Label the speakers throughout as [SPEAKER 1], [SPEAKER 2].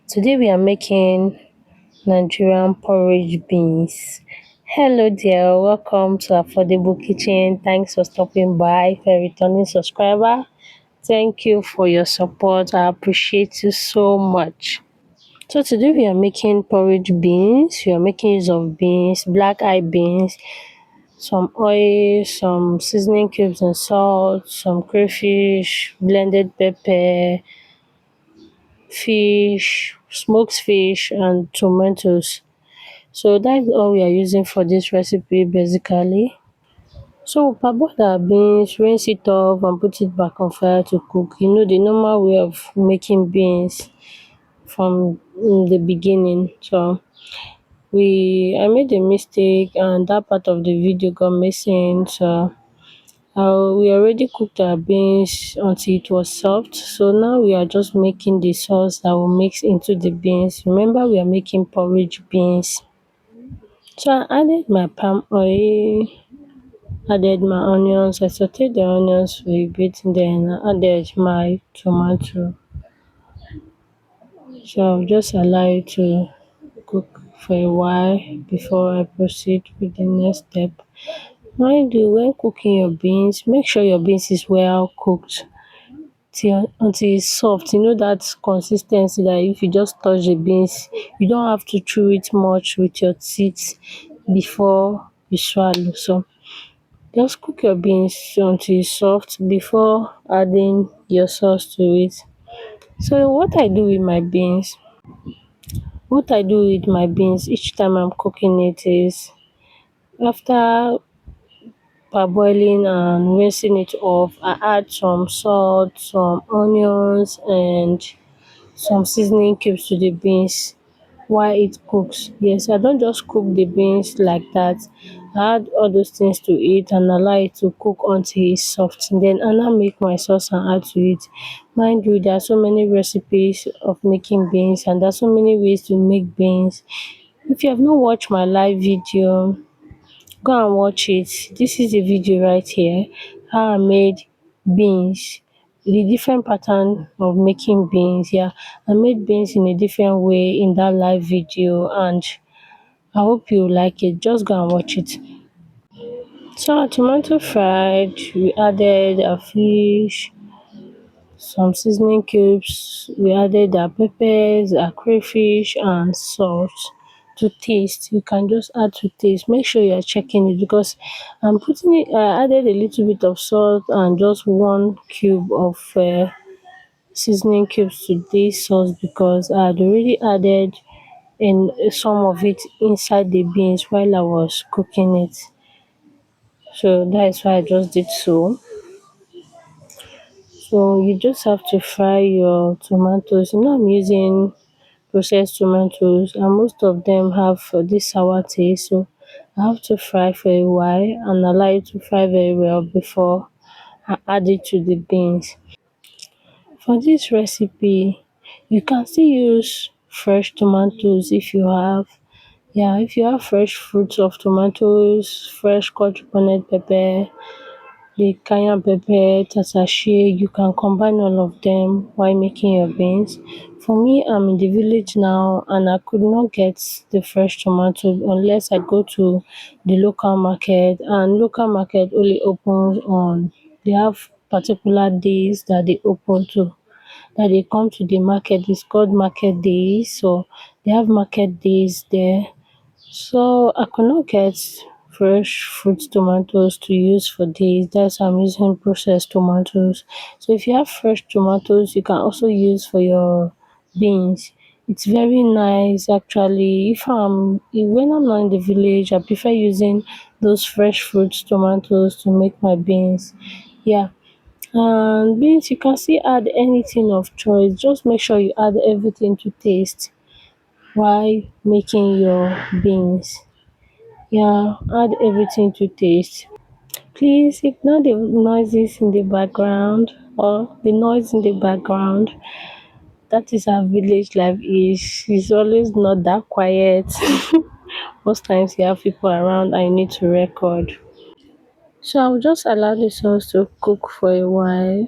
[SPEAKER 1] Today we are making Nigerian porridge beans. Hello there, welcome to Affordable Kitchen. Thanks for stopping by. For a returning subscriber, thank you for your support. I appreciate you so much. So today we are making porridge beans. We are making use of beans, black eye beans, some oil, some seasoning cubes and salt, some crayfish, blended pepper, fish, smoked fish and tomatoes. So that's all we are using for this recipe basically. So we parboil our beans, rinse it off and put it back on fire to cook. You know the normal way of making beans from the beginning. So I made a mistake and that part of the video got missing. So we already cooked our beans until it was soft. So now we are just making the sauce that will mix into the beans. Remember we are making porridge beans. So I added my palm oil, added my onions. I sauteed the onions for a bit, then I added my tomato. So I'll just allow it to cook for a while before I proceed with the next step. Mind you, when cooking your beans, make sure your beans is well cooked until it's soft. You know that consistency that if you just touch the beans, you don't have to chew it much with your teeth before you swallow. So just cook your beans until it's soft before adding your sauce to it. So what I do with my beans each time I'm cooking it is after parboiling and rinsing it off, I add some salt, some onions and some seasoning cubes to the beans while it cooks. Yes, I don't just cook the beans like that. I add all those things to it and allow it to cook until it's soft. Then I now make my sauce and add to it. Mind you, there are so many recipes of making beans and there are so many ways to make beans. If you have not watched my live video, go and watch it. This is the video right here. How I made beans. The different pattern of making beans. Yeah, I made beans in a different way in that live video and I hope you like it. Just go and watch it. So our tomato fried, we added a fish, some seasoning cubes, we added our peppers, our crayfish and salt to taste. You can just add to taste. Make sure you are checking it because I added a little bit of salt and just one cube of seasoning cubes to this sauce because I had already added in some of it inside the beans while I was cooking it. So that is why I just did so. So you just have to fry your tomatoes. You know I'm using processed tomatoes and most of them have this sour taste. So I have to fry for a while and allow it to fry very well before I add it to the beans. For this recipe, you can still use fresh tomatoes if you have. Yeah, if you have fresh fruits of tomatoes, fresh cut bonnet pepper, the cayenne pepper, tatashe, you can combine all of them while making your beans. For me, I'm in the village now and I could not get the fresh tomato unless I go to the local market and local market only opens on they have particular days that they open to that they come to the market. It's called market days. So they have market days there. So I could not get fresh fruit tomatoes to use for this. That's why I'm using processed tomatoes. So if you have fresh tomatoes, you can also use for your beans. It's very nice actually. When I'm not in the village, I prefer using those fresh fruit tomatoes to make my beans. Yeah. And beans you can still add anything of choice. Just make sure you add everything to taste while making your beans. Yeah, add everything to taste. Please ignore the noises in the background or the noise in the background. That is how village life is. It's always not that quiet. Most times you have people around and you need to record. So I'll just allow the sauce to cook for a while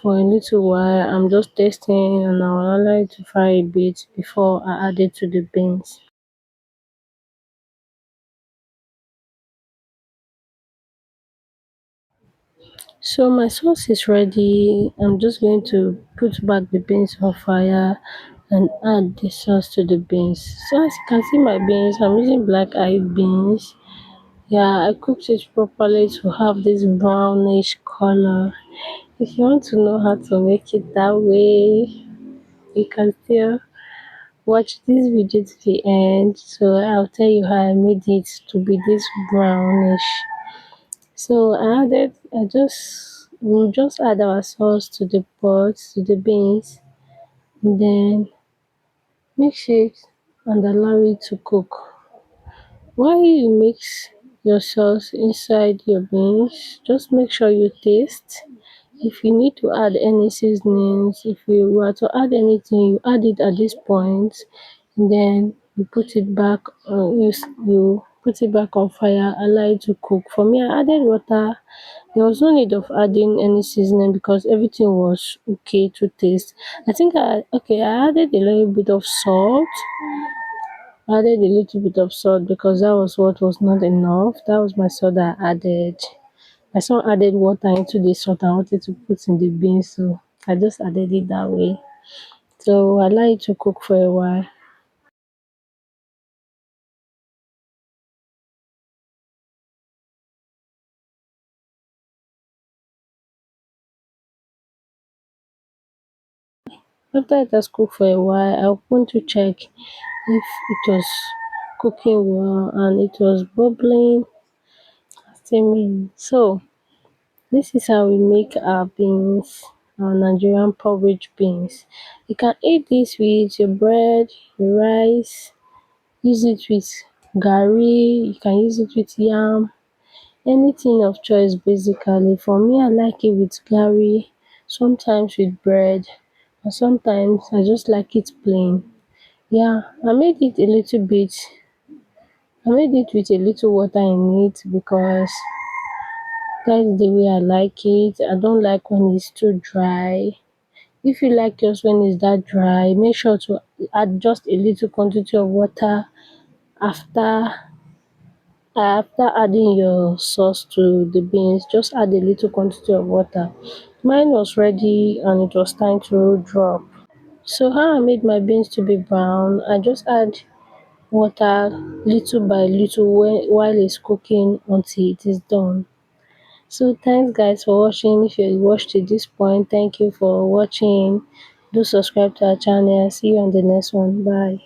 [SPEAKER 1] for a little while. I'm just tasting and I'll allow it to fry a bit before I add it to the beans. So my sauce is ready. I'm just going to put back the beans on fire and add the sauce to the beans. So as you can see my beans, I'm using black eyed beans. Yeah, I cooked it properly to have this brownish color. If you want to know how to make it that way, you can still watch this video to the end. So I'll tell you how I made it to be this brownish. So we'll just add our sauce to the pot, to the beans, and then mix it and allow it to cook. While you mix your sauce inside your beans, just make sure you taste. If you need to add any seasonings, if you were to add anything, you add it at this point, and then you put it back. You put it back on fire, allow it to cook. For me, I added water. There was no need of adding any seasoning because everything was okay to taste. I added a little bit of salt. I added a little bit of salt because that was what was not enough. That was my salt that I added. My son added water into the salt I wanted to put in the beans, so I just added it that way. So I like it to cook for a while. After it has cooked for a while, I opened to check if it was cooking well and it was bubbling, steaming. So this is how we make our beans, our Nigerian porridge beans. You can eat this with your bread, your rice, use it with gari, you can use it with yam, anything of choice basically. For me, I like it with gari, sometimes with bread, and sometimes I just like it plain. Yeah, I made it with a little water in it because that's the way I like it. I don't like when it's too dry. If you like yours when it's that dry, make sure to add just a little quantity of water after after adding your sauce to the beans. Just add a little quantity of water. Mine was ready and it was time to drop. So how I made my beans to be brown, I just add water little by little while it's cooking until it is done. So thanks guys for watching. If you watched to this point, thank you for watching. Do subscribe to our channel. See you on the next one. Bye.